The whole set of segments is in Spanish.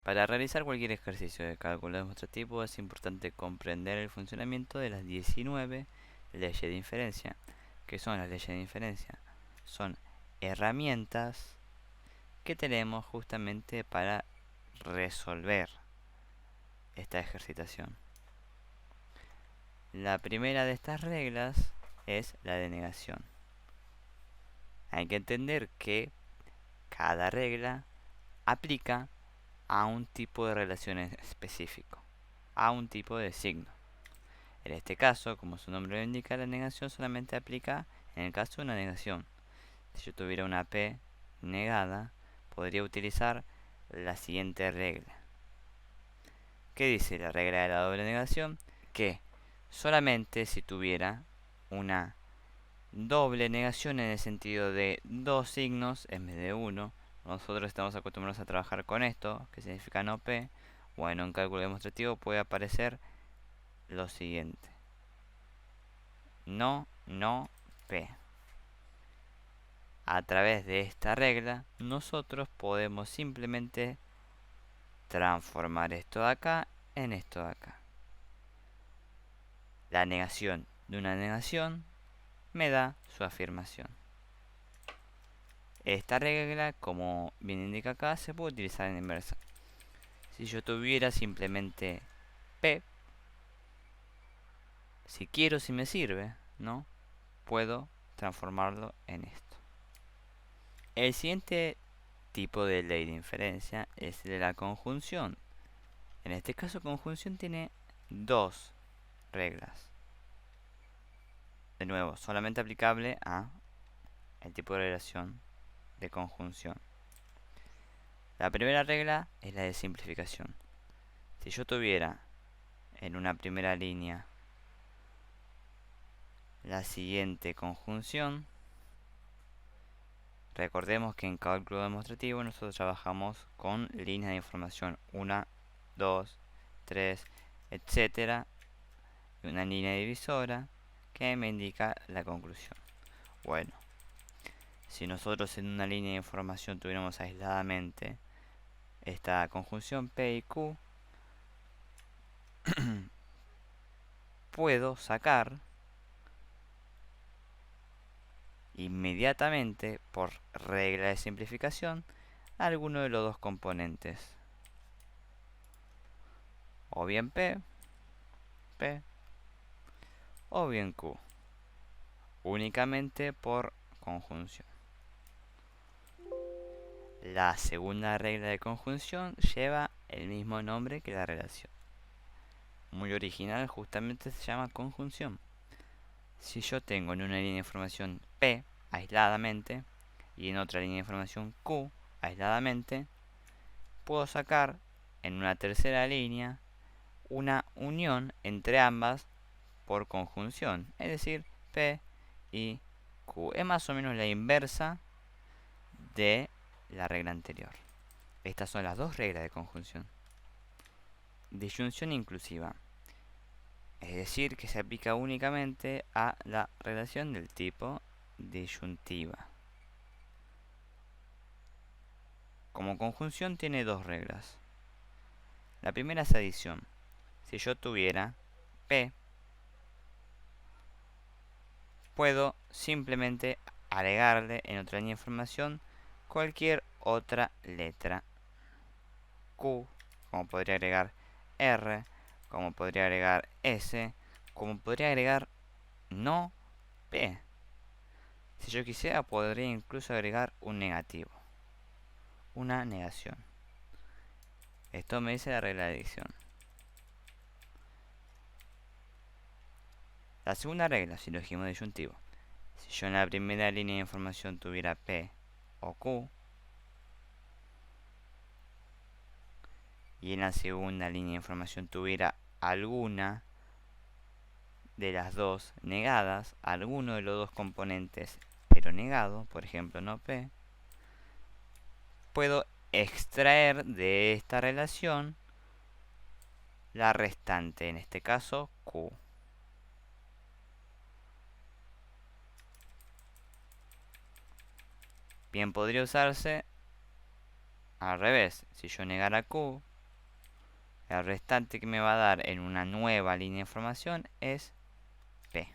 Para realizar cualquier ejercicio de cálculo demostrativo es importante comprender el funcionamiento de las 19 leyes de inferencia. ¿Qué son las leyes de inferencia? Son herramientas que tenemos justamente para resolver esta ejercitación. La primera de estas reglas es la de negación. Hay que entender que cada regla aplica a un tipo de relación específico, a un tipo de signo. En este caso, como su nombre lo indica, la negación solamente aplica en el caso de una negación. Si yo tuviera una P negada, podría utilizar la siguiente regla. ¿Qué dice la regla de la doble negación? Que solamente si tuviera una doble negación en el sentido de dos signos en vez de uno, nosotros estamos acostumbrados a trabajar con esto, que significa no P. Bueno, en cálculo demostrativo puede aparecer lo siguiente: no P. A través de esta regla, nosotros podemos simplemente transformar esto de acá en esto de acá. La negación de una negación me da su afirmación. Esta regla, como bien indica acá, se puede utilizar en inversa. Si yo tuviera simplemente P, si quiero, si me sirve, ¿no? Puedo transformarlo en esto. El siguiente tipo de ley de inferencia es el de la conjunción. En este caso, conjunción tiene dos reglas. De nuevo, solamente aplicable a el tipo de relación de conjunción. La primera regla es la de simplificación. Si yo tuviera en una primera línea la siguiente conjunción, recordemos que en cálculo demostrativo nosotros trabajamos con líneas de información 1, 2, 3, etcétera, y una línea divisora que me indica la conclusión. Bueno, si nosotros en una línea de información tuviéramos aisladamente esta conjunción P y Q, puedo sacar inmediatamente, por regla de simplificación, alguno de los dos componentes. O bien P, o bien Q. Únicamente por conjunción. La segunda regla de conjunción lleva el mismo nombre que la relación. Muy original, justamente se llama conjunción. Si yo tengo en una línea de información P aisladamente y en otra línea de información Q aisladamente, puedo sacar en una tercera línea una unión entre ambas por conjunción, es decir, P y Q. Es más o menos la inversa de la regla anterior. Estas son las dos reglas de conjunción. Disyunción inclusiva, es decir, que se aplica únicamente a la relación del tipo disyuntiva. Como conjunción tiene dos reglas. La primera es adición. Si yo tuviera P, puedo simplemente agregarle en otra línea de información cualquier otra letra. Q, como podría agregar R, como podría agregar S, como podría agregar no P. Si yo quisiera, podría incluso agregar un negativo, una negación. Esto me dice la regla de adición. La segunda regla, si lo dijimos disyuntivo. Si yo en la primera línea de información tuviera P o Q, y en la segunda línea de información tuviera alguna de las dos negadas, alguno de los dos componentes pero negado, por ejemplo no P, puedo extraer de esta relación la restante, en este caso Q. Bien podría usarse al revés. Si yo negara Q El restante que me va a dar en una nueva línea de información es P.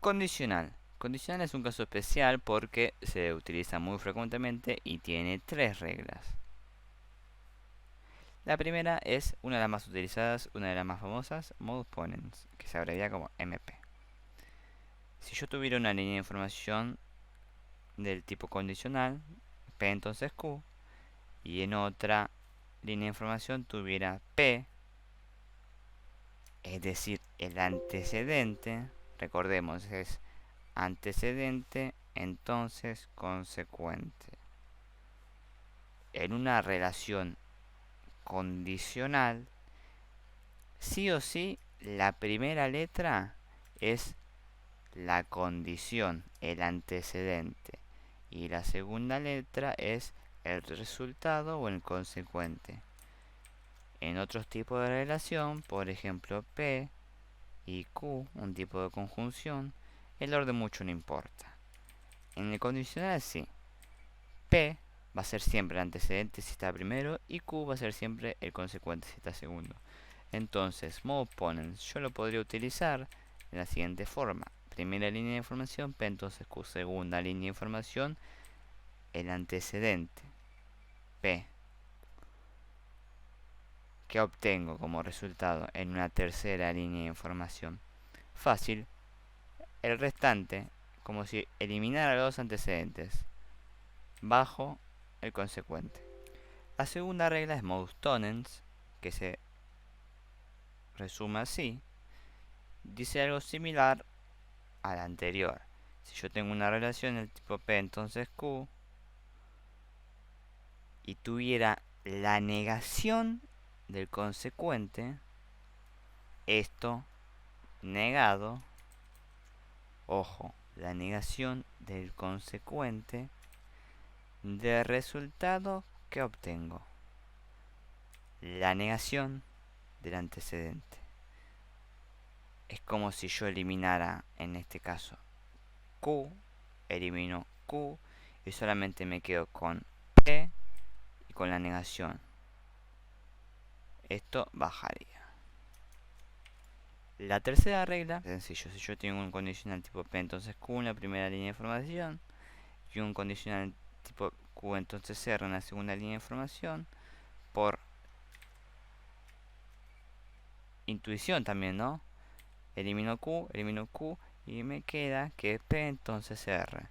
Condicional. Condicional es un caso especial porque se utiliza muy frecuentemente y tiene tres reglas. La primera es una de las más utilizadas, una de las más famosas, modus ponens, que se abrevia como MP. Si yo tuviera una línea de información del tipo condicional, P entonces Q, y en otra línea de información tuviera P, es decir, el antecedente, recordemos, es antecedente, entonces consecuente. En una relación condicional, sí o sí, la primera letra es la condición, el antecedente, y la segunda letra es el resultado o el consecuente. En otros tipos de relación, por ejemplo P y Q, un tipo de conjunción, el orden mucho no importa. En el condicional sí. P va a ser siempre el antecedente si está primero y Q va a ser siempre el consecuente si está segundo. Entonces, modus ponens yo lo podría utilizar de la siguiente forma. Primera línea de información, P entonces Q. Segunda línea de información, el antecedente, P. ¿Qué obtengo como resultado en una tercera línea de información? Fácil. El restante, como si eliminara los antecedentes, bajo el consecuente. La segunda regla es modus tollens, que se resume así. Dice algo similar a la anterior. Si yo tengo una relación del tipo P entonces Q y tuviera la negación del consecuente, esto negado, ojo, la negación del consecuente, del resultado que obtengo, la negación del antecedente. Es como si yo eliminara, en este caso, Q, elimino Q y solamente me quedo con P y con la negación. Esto bajaría. La tercera regla, sencillo, si yo tengo un condicional tipo P, entonces Q en la primera línea de información y un condicional tipo Q, entonces R en la segunda línea de información, por intuición también, ¿no? Elimino Q y me queda que P entonces R.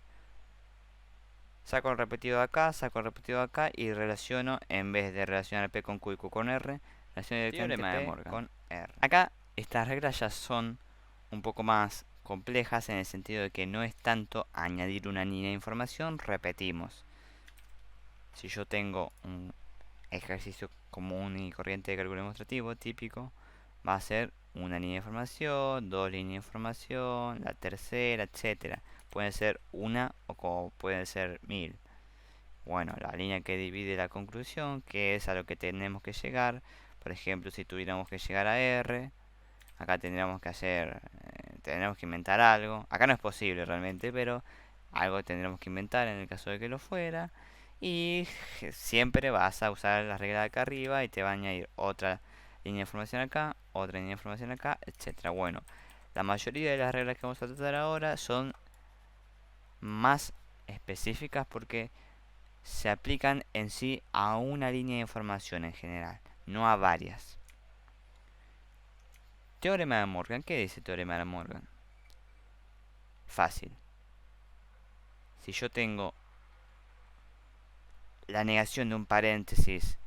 Saco el repetido de acá, saco el repetido de acá y relaciono, en vez de relacionar P con Q y Q con R, relaciono directamente P con R. Acá estas reglas ya son un poco más complejas en el sentido de que no es tanto añadir una línea de información, repetimos. Si yo tengo un ejercicio común y corriente de cálculo demostrativo típico, va a ser una línea de información, dos líneas de información, la tercera, etcétera. Puede ser una o como pueden ser 1000. Bueno, la línea que divide la conclusión, que es a lo que tenemos que llegar. Por ejemplo, si tuviéramos que llegar a R, acá tendríamos que hacer, tendríamos que inventar algo. Acá no es posible realmente, pero algo tendríamos que inventar en el caso de que lo fuera. Y siempre vas a usar la regla de acá arriba y te va a añadir otra línea de información acá, otra línea de información acá, etcétera. Bueno, la mayoría de las reglas que vamos a tratar ahora son más específicas porque se aplican en sí a una línea de información en general, no a varias. Teorema de Morgan. ¿Qué dice Teorema de Morgan? Fácil. Si yo tengo la negación de un paréntesis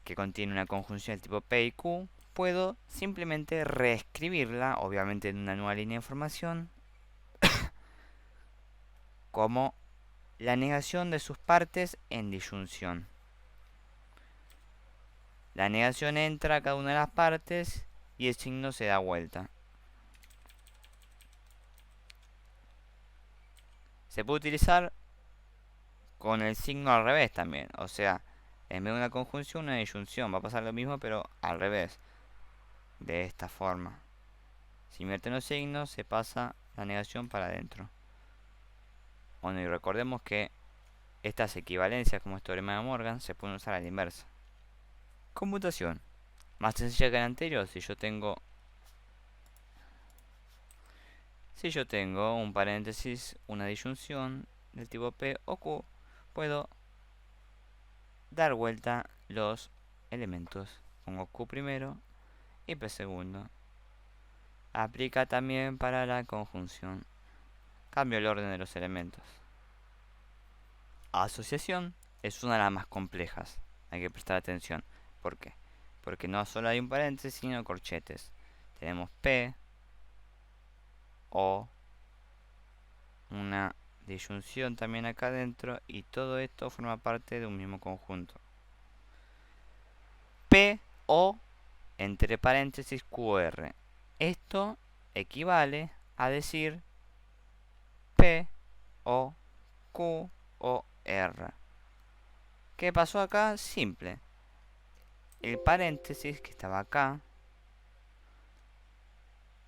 que contiene una conjunción del tipo P y Q, puedo simplemente reescribirla, obviamente en una nueva línea de información, como la negación de sus partes en disyunción. La negación entra a cada una de las partes y el signo se da vuelta. Se puede utilizar con el signo al revés también. O sea, en vez de una conjunción, una disyunción. Va a pasar lo mismo, pero al revés. De esta forma. Si invierten los signos, se pasa la negación para adentro. Bueno, y recordemos que estas equivalencias, como es teorema de Morgan, se pueden usar a la inversa. Conmutación. Más sencilla que la anterior. Si yo tengo un paréntesis, una disyunción del tipo P o Q, puedo dar vuelta los elementos. Pongo Q primero y P segundo. Aplica también para la conjunción. Cambio el orden de los elementos. Asociación es una de las más complejas. Hay que prestar atención. ¿Por qué? Porque no solo hay un paréntesis, sino corchetes. Tenemos P, O, una disyunción también acá adentro, y todo esto forma parte de un mismo conjunto. P, O, entre paréntesis, QR. Esto equivale a decir P, O, Q, O, R. ¿Qué pasó acá? Simple. El paréntesis que estaba acá,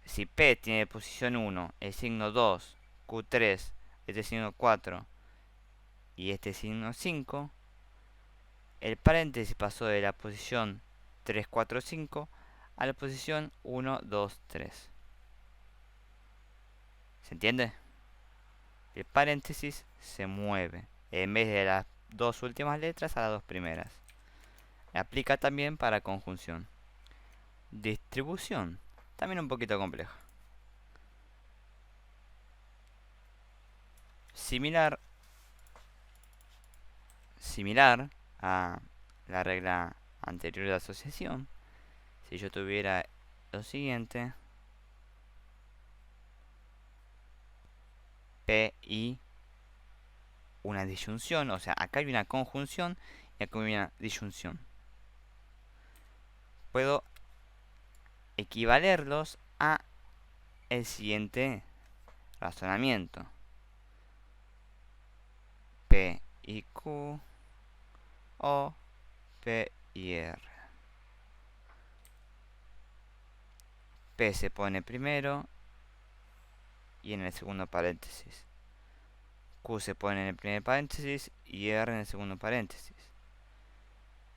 si P tiene posición 1, el signo 2, Q3, este signo 4 y este signo 5, el paréntesis pasó de la posición 3, 4, 5 a la posición 1, 2, 3. ¿Se entiende? El paréntesis se mueve en vez de las dos últimas letras a las dos primeras. Aplica también para conjunción. Distribución, también un poquito compleja. Similar a la regla anterior de asociación, si yo tuviera lo siguiente, P y una disyunción, o sea, acá hay una conjunción y acá hay una disyunción. Puedo equivalerlos a el siguiente razonamiento. P y Q o P y R. P se pone primero y en el segundo paréntesis. Q se pone en el primer paréntesis y R en el segundo paréntesis.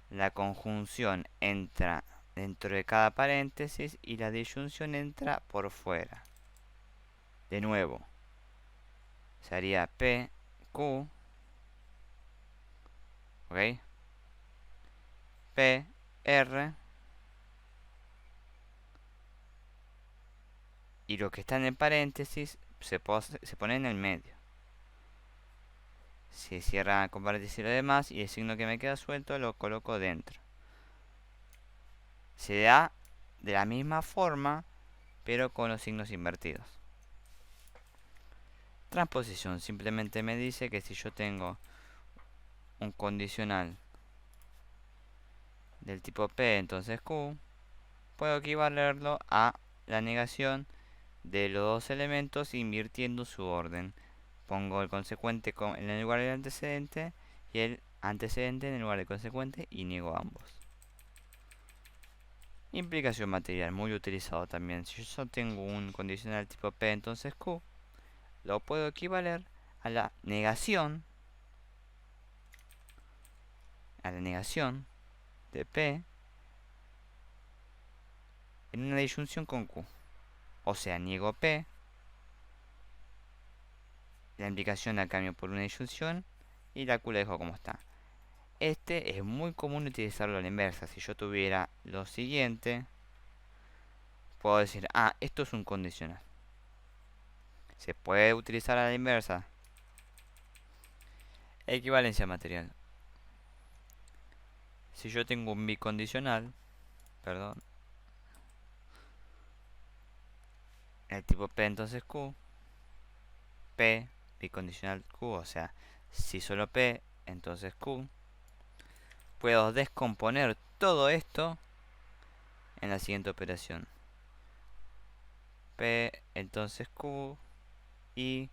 La conjunción entra dentro de cada paréntesis y la disyunción entra por fuera. De nuevo, sería P, Q, ¿ok? P, R, y lo que está en el paréntesis se pone en el medio. Se cierra con paréntesis lo demás y el signo que me queda suelto lo coloco dentro. Se da de la misma forma, pero con los signos invertidos. Transposición simplemente me dice que si yo tengo un condicional del tipo P, entonces Q, puedo equivalerlo a la negación de los dos elementos invirtiendo su orden. Pongo el consecuente en el lugar del antecedente y el antecedente en el lugar del consecuente y niego ambos. Implicación material, muy utilizado también. Si yo tengo un condicional tipo P, entonces Q, lo puedo equivaler a la negación de P en una disyunción con Q. O sea, niego P, la implicación la cambio por una disyunción y la Q la dejo como está. Este es muy común utilizarlo a la inversa. Si yo tuviera lo siguiente, puedo decir, esto es un condicional. Se puede utilizar a la inversa. Equivalencia material. Si yo tengo un bicondicional, el tipo P entonces Q, P bicondicional Q, o sea, si solo P, entonces Q, puedo descomponer todo esto en la siguiente operación. P entonces Q y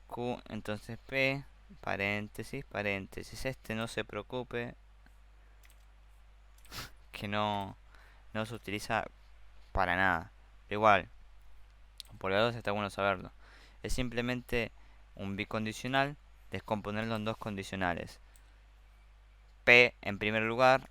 Q entonces P, paréntesis, paréntesis. No se preocupe, que no se utiliza para nada. Pero igual, por la 2 está bueno saberlo. Es simplemente un bicondicional descomponerlo en dos condicionales. P en primer lugar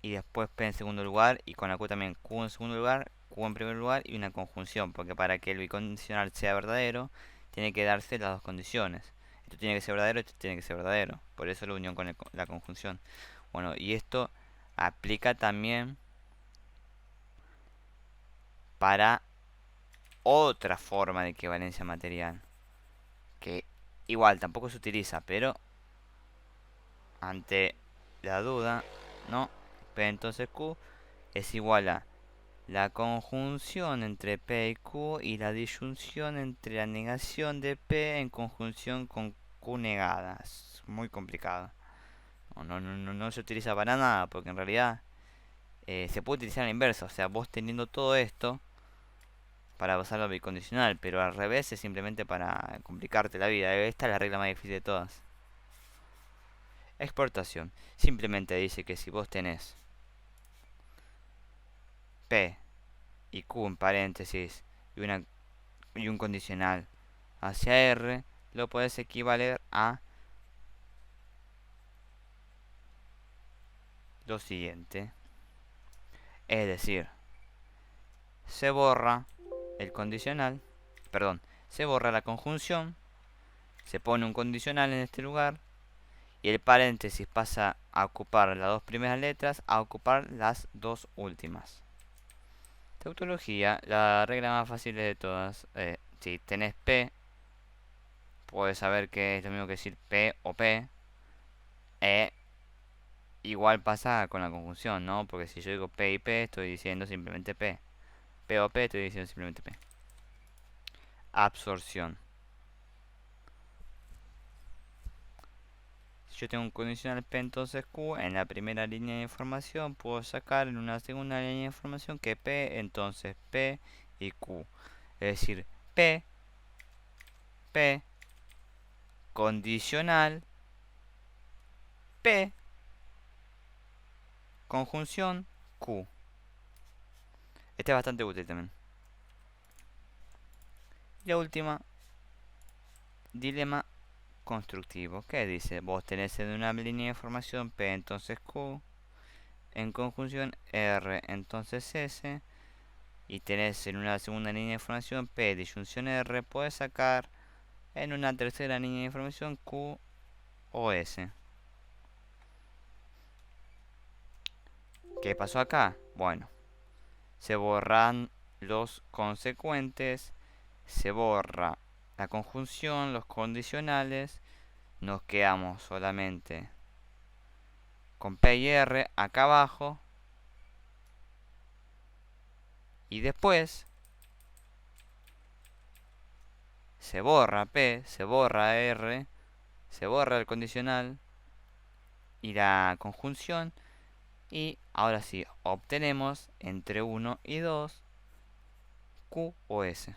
y después P en segundo lugar, y con la Q también Q en segundo lugar, Q en primer lugar y una conjunción, porque para que el bicondicional sea verdadero tiene que darse las dos condiciones. Esto tiene que ser verdadero, esto tiene que ser verdadero. Por eso la unión con la conjunción. Bueno, y esto aplica también para otra forma de equivalencia material, que igual tampoco se utiliza, pero ante la duda, no, P entonces Q es igual a la conjunción entre P y Q y la disyunción entre la negación de P en conjunción con Q negada. Es muy complicado. No se utiliza para nada, porque en realidad se puede utilizar a la inversa. O sea, vos teniendo todo esto para pasarlo a bicondicional, pero al revés es simplemente para complicarte la vida. Esta es la regla más difícil de todas. Exportación. Simplemente dice que si vos tenés P y Q en paréntesis y un condicional hacia R, lo puedes equivaler a lo siguiente. Es decir, se borra el condicional, perdón, se borra la conjunción, se pone un condicional en este lugar y el paréntesis pasa a ocupar las dos primeras letras a ocupar las dos últimas. Tautología, la regla más fácil de todas. Si tenés P, puedes saber que es lo mismo que decir P o P. Igual pasa con la conjunción, ¿no? Porque si yo digo P y P, estoy diciendo simplemente P. P o P, estoy diciendo simplemente P. Absorción. Si yo tengo un condicional P, entonces Q, en la primera línea de información puedo sacar en una segunda línea de información que P, entonces P y Q. Es decir, P, condicional, P, conjunción, Q. Este es bastante útil también. Y la última, dilema constructivo. ¿Qué dice? Vos tenés en una línea de información P, entonces Q, en conjunción R, entonces S, y tenés en una segunda línea de información P, disyunción R, puedes sacar en una tercera línea de información Q o S. ¿Qué pasó acá? Bueno, se borran los consecuentes, se borra la conjunción, los condicionales, nos quedamos solamente con P y R acá abajo, y después se borra P, se borra R, se borra el condicional y la conjunción, y ahora sí obtenemos entre 1 y 2 Q o S.